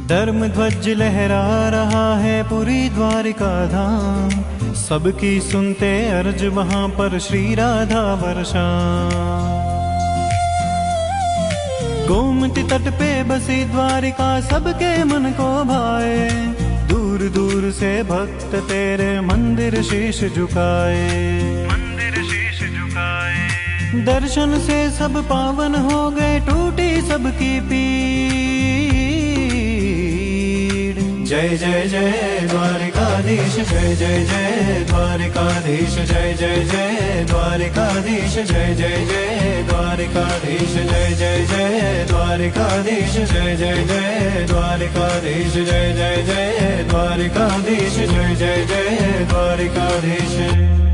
धर्म ध्वज लहरा रहा है पूरी द्वारिका धाम, सबकी सुनते अर्ज वहां पर श्री राधा वर्षा। गोमती तट पे बसी द्वारिका सबके मन को भाए, दूर दूर से भक्त तेरे मंदिर शीश झुकाए। दर्शन से सब पावन हो गए, टूटी सबकी पीड़। जय जय जय द्वारिकाधीश, जय जय जय द्वारिकाधीश, जय जय जय द्वारिकाधीश, जय जय जय द्वारिकाधीश, जय जय जय द्वारिकाधीश, जय जय जय द्वारिकाधीश, जय जय जय द्वारिकाधीश, जय जय जय द्वारिकाधीश।